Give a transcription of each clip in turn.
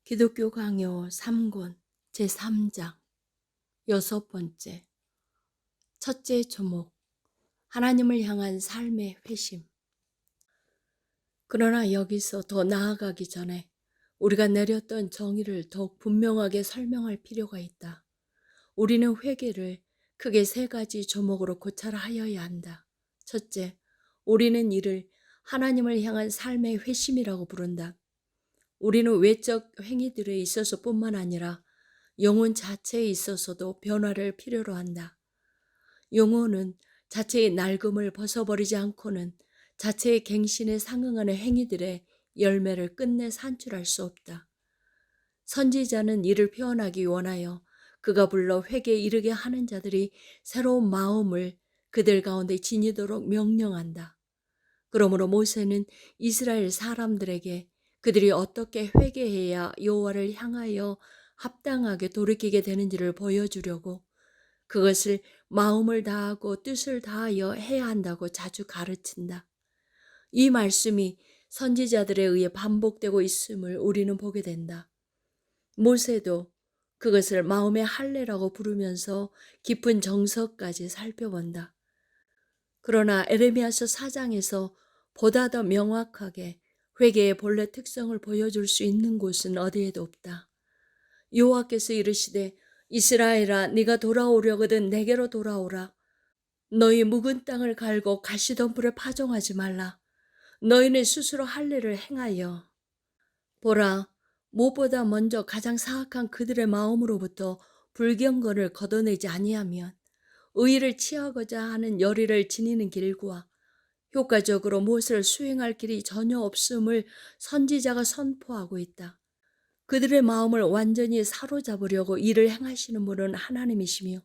기독교 강요 3권 제3장 여섯 번째 첫째 조목 하나님을 향한 삶의 회심. 그러나 여기서 더 나아가기 전에 우리가 내렸던 정의를 더욱 분명하게 설명할 필요가 있다. 우리는 회개를 크게 세 가지 조목으로 고찰하여야 한다. 첫째, 우리는 이를 하나님을 향한 삶의 회심이라고 부른다. 우리는 외적 행위들에 있어서뿐만 아니라 영혼 자체에 있어서도 변화를 필요로 한다. 영혼은 자체의 낡음을 벗어버리지 않고는 자체의 갱신에 상응하는 행위들의 열매를 끝내 산출할 수 없다. 선지자는 이를 표현하기 원하여 그가 불러 회개에 이르게 하는 자들이 새로운 마음을 그들 가운데 지니도록 명령한다. 그러므로 모세는 이스라엘 사람들에게 그들이 어떻게 회개해야 여호와를 향하여 합당하게 돌이키게 되는지를 보여주려고 그것을 마음을 다하고 뜻을 다하여 해야 한다고 자주 가르친다. 이 말씀이 선지자들에 의해 반복되고 있음을 우리는 보게 된다. 모세도 그것을 마음의 할례라고 부르면서 깊은 정서까지 살펴본다. 그러나 에레미야서 4장에서 보다 더 명확하게 회개의 본래 특성을 보여줄 수 있는 곳은 어디에도 없다. 여호와께서 이르시되 이스라엘아 네가 돌아오려거든 내게로 돌아오라. 너희 묵은 땅을 갈고 가시덤불을 파종하지 말라. 너희는 스스로 할례를 행하여 보라, 무엇보다 먼저 가장 사악한 그들의 마음으로부터 불경건을 걷어내지 아니하면 의의를 취하고자 하는 열의를 지니는 길과 효과적으로 무엇을 수행할 길이 전혀 없음을 선지자가 선포하고 있다. 그들의 마음을 완전히 사로잡으려고 일을 행하시는 분은 하나님이시며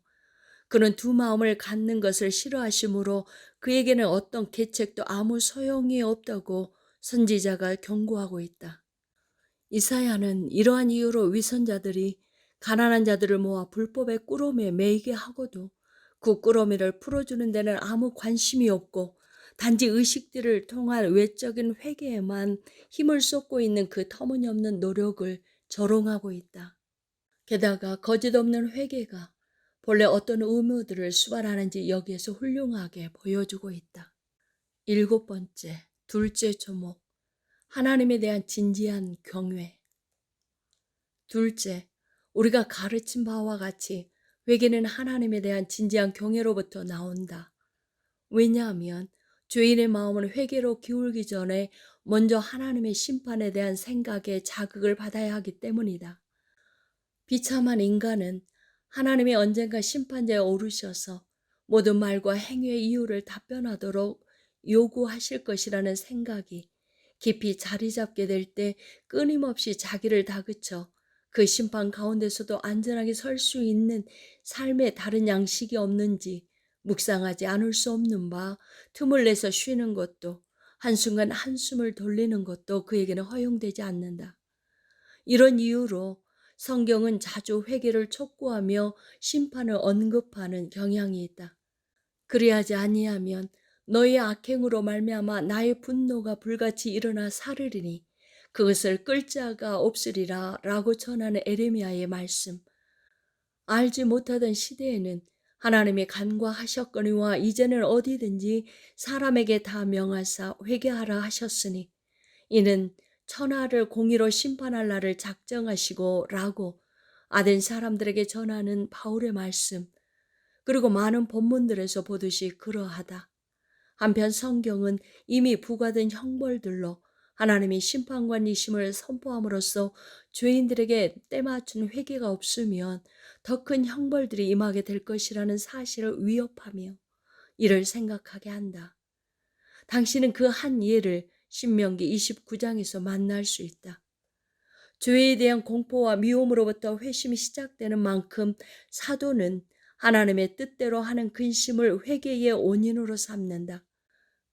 그는 두 마음을 갖는 것을 싫어하시므로 그에게는 어떤 계책도 아무 소용이 없다고 선지자가 경고하고 있다. 이사야는 이러한 이유로 위선자들이 가난한 자들을 모아 불법의 꾸러미에 매이게 하고도 그 꾸러미를 풀어주는 데는 아무 관심이 없고 단지 의식들을 통한 외적인 회개에만 힘을 쏟고 있는 그 터무니없는 노력을 조롱하고 있다. 게다가 거짓없는 회개가 본래 어떤 의무들을 수반하는지 여기에서 훌륭하게 보여주고 있다. 일곱 번째, 둘째 조목, 하나님에 대한 진지한 경외. 둘째, 우리가 가르친 바와 같이 회개는 하나님에 대한 진지한 경외로부터 나온다. 왜냐하면 죄인의 마음은 회개로 기울기 전에 먼저 하나님의 심판에 대한 생각에 자극을 받아야 하기 때문이다. 비참한 인간은 하나님이 언젠가 심판대에 오르셔서 모든 말과 행위의 이유를 답변하도록 요구하실 것이라는 생각이 깊이 자리 잡게 될 때 끊임없이 자기를 다그쳐 그 심판 가운데서도 안전하게 설 수 있는 삶의 다른 양식이 없는지 묵상하지 않을 수 없는 바 틈을 내서 쉬는 것도 한순간 한숨을 돌리는 것도 그에게는 허용되지 않는다. 이런 이유로 성경은 자주 회개를 촉구하며 심판을 언급하는 경향이 있다. 그리하지 아니하면 너희의 악행으로 말미암아 나의 분노가 불같이 일어나 사르리니 그것을 끌 자가 없으리라 라고 전하는 에레미야의 말씀. 알지 못하던 시대에는 하나님이 간과하셨거니와 이제는 어디든지 사람에게 다 명하사 회개하라 하셨으니 이는 천하를 공의로 심판할 날을 작정하시고 라고 아덴 사람들에게 전하는 바울의 말씀, 그리고 많은 본문들에서 보듯이 그러하다. 한편 성경은 이미 부과된 형벌들로 하나님이 심판관이심을 선포함으로써 죄인들에게 때맞춘 회개가 없으면 더 큰 형벌들이 임하게 될 것이라는 사실을 위협하며 이를 생각하게 한다. 당신은 그 한 예를 신명기 29장에서 만날 수 있다. 죄에 대한 공포와 미움으로부터 회심이 시작되는 만큼 사도는 하나님의 뜻대로 하는 근심을 회개의 원인으로 삼는다.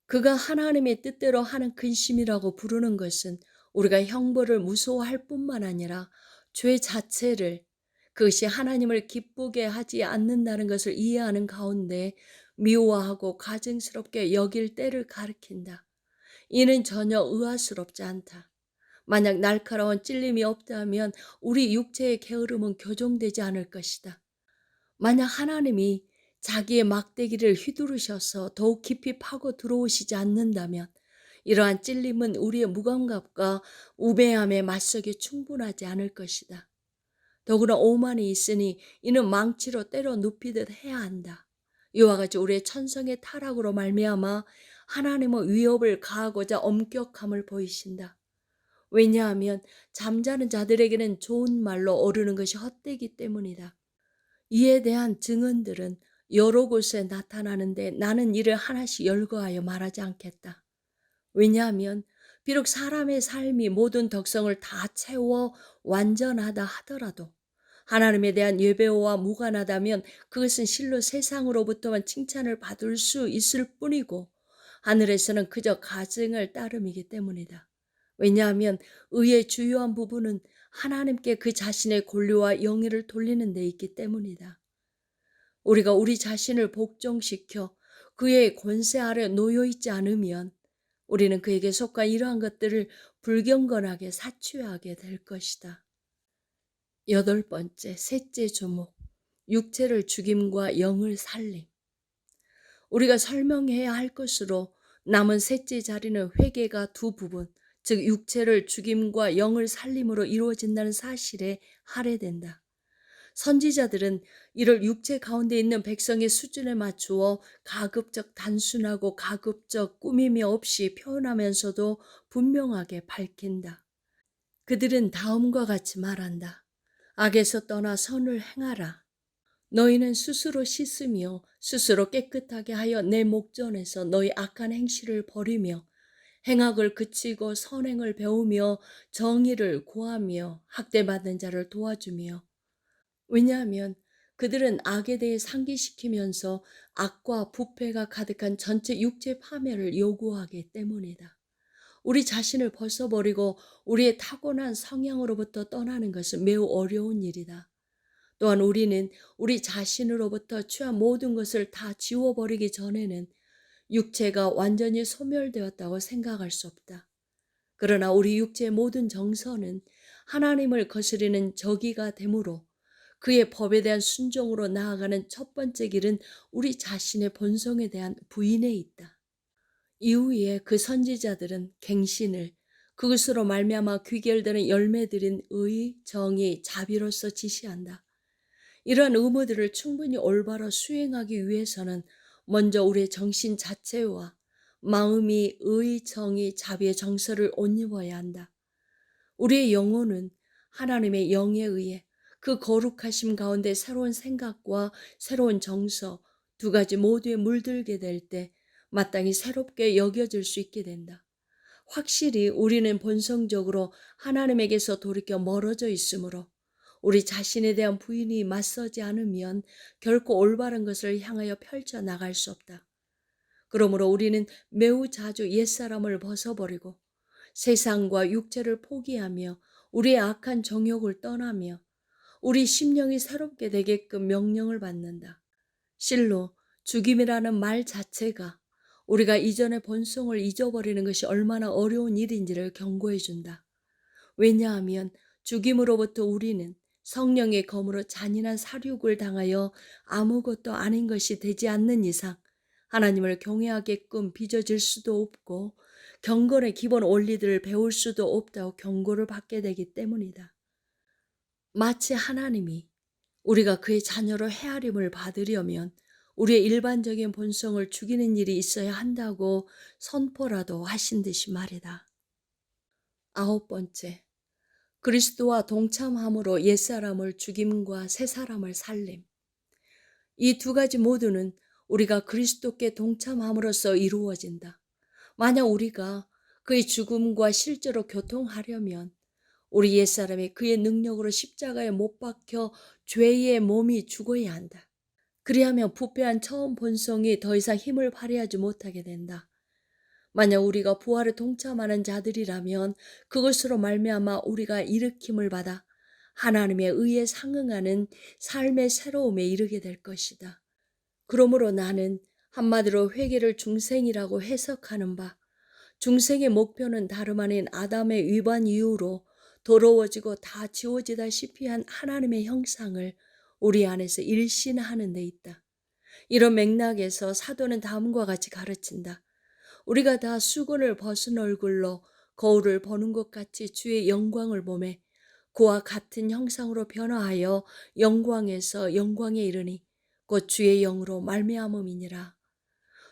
그가 하나님의 뜻대로 하는 근심이라고 부르는 것은 우리가 형벌을 무서워할 뿐만 아니라 죄 자체를, 그것이 하나님을 기쁘게 하지 않는다는 것을 이해하는 가운데 미워하고 가증스럽게 여길 때를 가리킨다. 이는 전혀 의아스럽지 않다. 만약 날카로운 찔림이 없다면 우리 육체의 게으름은 교정되지 않을 것이다. 만약 하나님이 자기의 막대기를 휘두르셔서 더욱 깊이 파고 들어오시지 않는다면 이러한 찔림은 우리의 무감각과 우매함에 맞서기 충분하지 않을 것이다. 더구나 오만이 있으니 이는 망치로 때려 눕히듯 해야 한다. 이와 같이 우리의 천성의 타락으로 말미암아 하나님의 위협을 가하고자 엄격함을 보이신다. 왜냐하면 잠자는 자들에게는 좋은 말로 어르는 것이 헛되기 때문이다. 이에 대한 증언들은 여러 곳에 나타나는데 나는 이를 하나씩 열거하여 말하지 않겠다. 왜냐하면 비록 사람의 삶이 모든 덕성을 다 채워 완전하다 하더라도 하나님에 대한 예배와 무관하다면 그것은 실로 세상으로부터만 칭찬을 받을 수 있을 뿐이고 하늘에서는 그저 가증을 따름이기 때문이다. 왜냐하면 의의 주요한 부분은 하나님께 그 자신의 권리와 영예를 돌리는 데 있기 때문이다. 우리가 우리 자신을 복종시켜 그의 권세 아래 놓여 있지 않으면 우리는 그에게 속한 이러한 것들을 불경건하게 사취하게 될 것이다. 여덟 번째, 셋째 조목, 육체를 죽임과 영을 살림. 우리가 설명해야 할 것으로 남은 셋째 자리는 회개가 두 부분, 즉 육체를 죽임과 영을 살림으로 이루어진다는 사실에 할애된다. 선지자들은 이를 육체 가운데 있는 백성의 수준에 맞추어 가급적 단순하고 가급적 꾸밈이 없이 표현하면서도 분명하게 밝힌다. 그들은 다음과 같이 말한다. 악에서 떠나 선을 행하라. 너희는 스스로 씻으며 스스로 깨끗하게 하여 내 목전에서 너희 악한 행실을 버리며 행악을 그치고 선행을 배우며 정의를 구하며 학대받는 자를 도와주며. 왜냐하면 그들은 악에 대해 상기시키면서 악과 부패가 가득한 전체 육체 파멸을 요구하기 때문이다. 우리 자신을 벗어버리고 우리의 타고난 성향으로부터 떠나는 것은 매우 어려운 일이다. 또한 우리는 우리 자신으로부터 취한 모든 것을 다 지워버리기 전에는 육체가 완전히 소멸되었다고 생각할 수 없다. 그러나 우리 육체의 모든 정서는 하나님을 거스리는 저기가 되므로 그의 법에 대한 순종으로 나아가는 첫 번째 길은 우리 자신의 본성에 대한 부인에 있다. 이후에 그 선지자들은 갱신을 그것으로 말미암아 귀결되는 열매들인 의, 정의, 자비로서 지시한다. 이러한 의무들을 충분히 올바로 수행하기 위해서는 먼저 우리의 정신 자체와 마음이 의, 정의, 자비의 정서를 옷 입어야 한다. 우리의 영혼은 하나님의 영에 의해 그 거룩하심 가운데 새로운 생각과 새로운 정서 두 가지 모두에 물들게 될 때 마땅히 새롭게 여겨질 수 있게 된다. 확실히 우리는 본성적으로 하나님에게서 돌이켜 멀어져 있으므로 우리 자신에 대한 부인이 맞서지 않으면 결코 올바른 것을 향하여 펼쳐 나갈 수 없다. 그러므로 우리는 매우 자주 옛사람을 벗어버리고 세상과 육체를 포기하며 우리의 악한 정욕을 떠나며 우리 심령이 새롭게 되게끔 명령을 받는다. 실로 죽임이라는 말 자체가 우리가 이전의 본성을 잊어버리는 것이 얼마나 어려운 일인지를 경고해 준다. 왜냐하면 죽임으로부터 우리는 성령의 검으로 잔인한 살육을 당하여 아무것도 아닌 것이 되지 않는 이상 하나님을 경외하게끔 빚어질 수도 없고 경건의 기본 원리들을 배울 수도 없다고 경고를 받게 되기 때문이다. 마치 하나님이 우리가 그의 자녀로 헤아림을 받으려면 우리의 일반적인 본성을 죽이는 일이 있어야 한다고 선포라도 하신 듯이 말이다. 아홉 번째, 그리스도와 동참함으로 옛사람을 죽임과 새사람을 살림. 이 두 가지 모두는 우리가 그리스도께 동참함으로써 이루어진다. 만약 우리가 그의 죽음과 실제로 교통하려면 우리 옛사람이 그의 능력으로 십자가에 못 박혀 죄의 몸이 죽어야 한다. 그리하면 부패한 처음 본성이 더 이상 힘을 발휘하지 못하게 된다. 만약 우리가 부활에 동참하는 자들이라면 그것으로 말미암아 우리가 일으킴을 받아 하나님의 의에 상응하는 삶의 새로움에 이르게 될 것이다. 그러므로 나는 한마디로 회개를 중생이라고 해석하는 바 중생의 목표는 다름 아닌 아담의 위반 이후로 더러워지고 다 지워지다시피 한 하나님의 형상을 우리 안에서 일신하는 데 있다. 이런 맥락에서 사도는 다음과 같이 가르친다. 우리가 다 수건을 벗은 얼굴로 거울을 보는 것 같이 주의 영광을 보매 그와 같은 형상으로 변화하여 영광에서 영광에 이르니 곧 주의 영으로 말미암음이니라.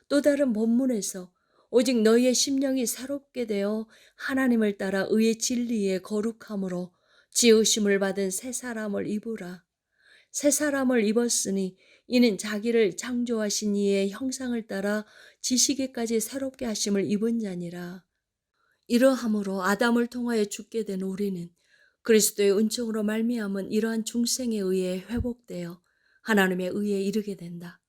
또 다른 본문에서 오직 너희의 심령이 새롭게 되어 하나님을 따라 의의 진리의 거룩함으로 지으심을 받은 새 사람을 입으라. 새 사람을 입었으니 이는 자기를 창조하신 이의 형상을 따라 지시기까지 새롭게 하심을 입은 자니라. 이러함으로 아담을 통하여 죽게 된 우리는 그리스도의 은총으로 말미암은 이러한 중생에 의해 회복되어 하나님의 의에 이르게 된다.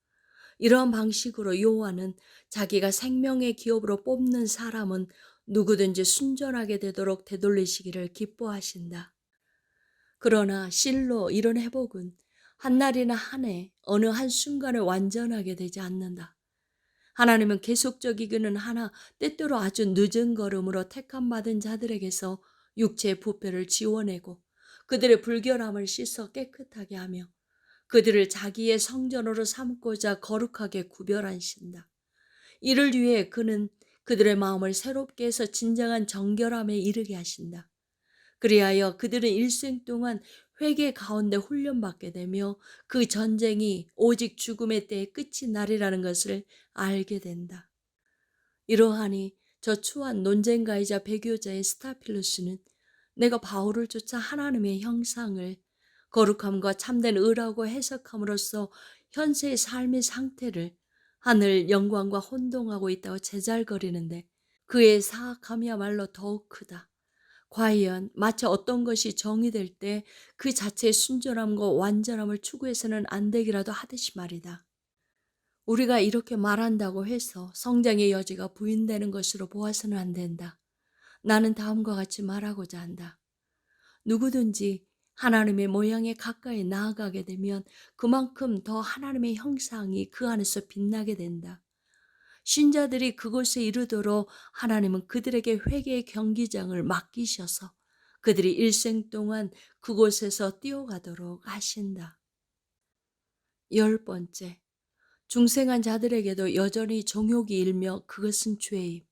이러한 방식으로 요한은 자기가 생명의 기업으로 뽑는 사람은 누구든지 순전하게 되도록 되돌리시기를 기뻐하신다. 그러나 실로 이런 회복은 한날이나 한 해, 어느 한순간에 완전하게 되지 않는다. 하나님은 계속적이기는 하나 때때로 아주 늦은 걸음으로 택함받은 자들에게서 육체의 부패를 지워내고 그들의 불결함을 씻어 깨끗하게 하며 그들을 자기의 성전으로 삼고자 거룩하게 구별하신다. 이를 위해 그는 그들의 마음을 새롭게 해서 진정한 정결함에 이르게 하신다. 그리하여 그들은 일생 동안 회개 가운데 훈련받게 되며 그 전쟁이 오직 죽음의 때에 끝이 나리라는 것을 알게 된다. 이러하니 저 추한 논쟁가이자 배교자의 스타필루스는 내가 바울을 쫓아 하나님의 형상을 거룩함과 참된 의라고 해석함으로써 현세의 삶의 상태를 하늘 영광과 혼동하고 있다고 제잘거리는데 그의 사악함이야말로 더욱 크다. 과연 마치 어떤 것이 정의될 때 그 자체의 순전함과 완전함을 추구해서는 안 되기라도 하듯이 말이다. 우리가 이렇게 말한다고 해서 성장의 여지가 부인되는 것으로 보아서는 안 된다. 나는 다음과 같이 말하고자 한다. 누구든지 하나님의 모양에 가까이 나아가게 되면 그만큼 더 하나님의 형상이 그 안에서 빛나게 된다. 신자들이 그곳에 이르도록 하나님은 그들에게 회개의 경기장을 맡기셔서 그들이 일생 동안 그곳에서 뛰어가도록 하신다. 10번째, 중생한 자들에게도 여전히 정욕이 일며 그것은 죄임.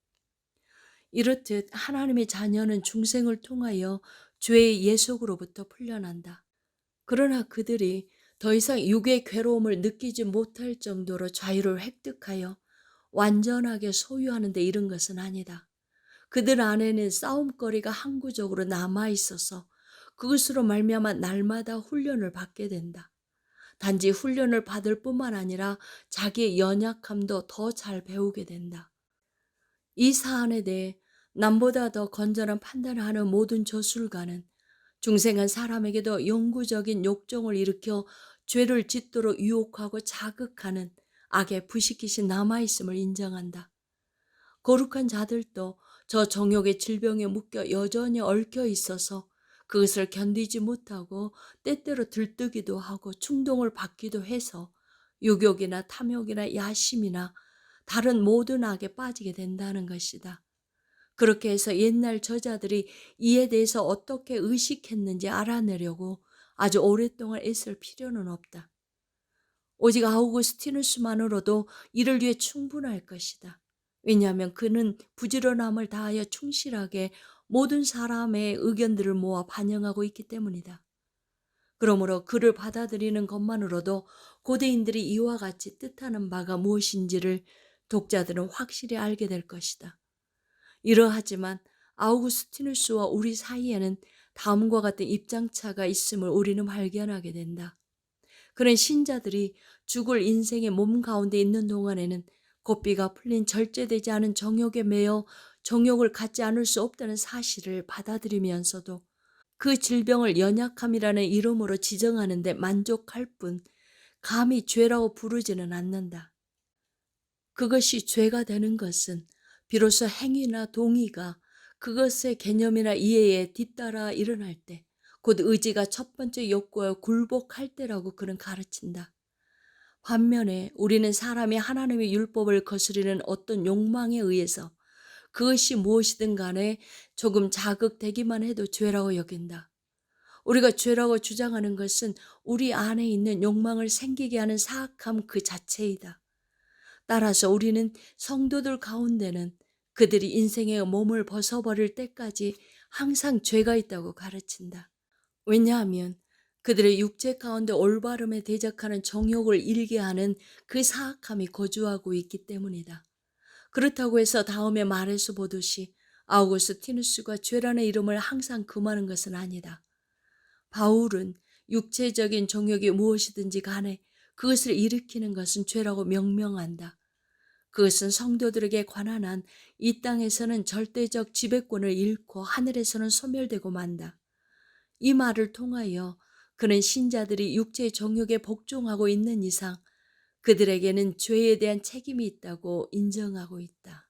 이렇듯 하나님의 자녀는 중생을 통하여 죄의 예속으로부터 풀려난다. 그러나 그들이 더 이상 육의 괴로움을 느끼지 못할 정도로 자유를 획득하여 완전하게 소유하는 데 이른 것은 아니다. 그들 안에는 싸움거리가 항구적으로 남아 있어서 그것으로 말미암아 날마다 훈련을 받게 된다. 단지 훈련을 받을 뿐만 아니라 자기의 연약함도 더 잘 배우게 된다. 이 사안에 대해 남보다 더 건전한 판단을 하는 모든 저술가는 중생한 사람에게도 영구적인 욕정을 일으켜 죄를 짓도록 유혹하고 자극하는 악의 부식깃이 남아있음을 인정한다. 거룩한 자들도 저 정욕의 질병에 묶여 여전히 얽혀 있어서 그것을 견디지 못하고 때때로 들뜨기도 하고 충동을 받기도 해서 유욕이나 탐욕이나 야심이나 다른 모든 악에 빠지게 된다는 것이다. 그렇게 해서 옛날 저자들이 이에 대해서 어떻게 의식했는지 알아내려고 아주 오랫동안 애쓸 필요는 없다. 오직 아우구스티누스만으로도 이를 위해 충분할 것이다. 왜냐하면 그는 부지런함을 다하여 충실하게 모든 사람의 의견들을 모아 반영하고 있기 때문이다. 그러므로 그를 받아들이는 것만으로도 고대인들이 이와 같이 뜻하는 바가 무엇인지를 독자들은 확실히 알게 될 것이다. 이러하지만 아우구스티누스와 우리 사이에는 다음과 같은 입장차가 있음을 우리는 발견하게 된다. 그런 신자들이 죽을 인생의 몸 가운데 있는 동안에는 고삐가 풀린 절제되지 않은 정욕에 매여 정욕을 갖지 않을 수 없다는 사실을 받아들이면서도 그 질병을 연약함이라는 이름으로 지정하는 데 만족할 뿐 감히 죄라고 부르지는 않는다. 그것이 죄가 되는 것은 비로소 행위나 동의가 그것의 개념이나 이해에 뒤따라 일어날 때, 곧 의지가 첫 번째 욕구에 굴복할 때라고 그는 가르친다. 반면에 우리는 사람이 하나님의 율법을 거스르는 어떤 욕망에 의해서 그것이 무엇이든 간에 조금 자극되기만 해도 죄라고 여긴다. 우리가 죄라고 주장하는 것은 우리 안에 있는 욕망을 생기게 하는 사악함 그 자체이다. 따라서 우리는 성도들 가운데는 그들이 인생의 몸을 벗어버릴 때까지 항상 죄가 있다고 가르친다. 왜냐하면 그들의 육체 가운데 올바름에 대적하는 정욕을 일게 하는 그 사악함이 거주하고 있기 때문이다. 그렇다고 해서 다음에 말해서 보듯이 아우구스티누스가 죄라는 이름을 항상 금하는 것은 아니다. 바울은 육체적인 정욕이 무엇이든지 간에 그것을 일으키는 것은 죄라고 명명한다. 그것은 성도들에게 관한 한 이 땅에서는 절대적 지배권을 잃고 하늘에서는 소멸되고 만다. 이 말을 통하여 그는 신자들이 육체의 정욕에 복종하고 있는 이상 그들에게는 죄에 대한 책임이 있다고 인정하고 있다.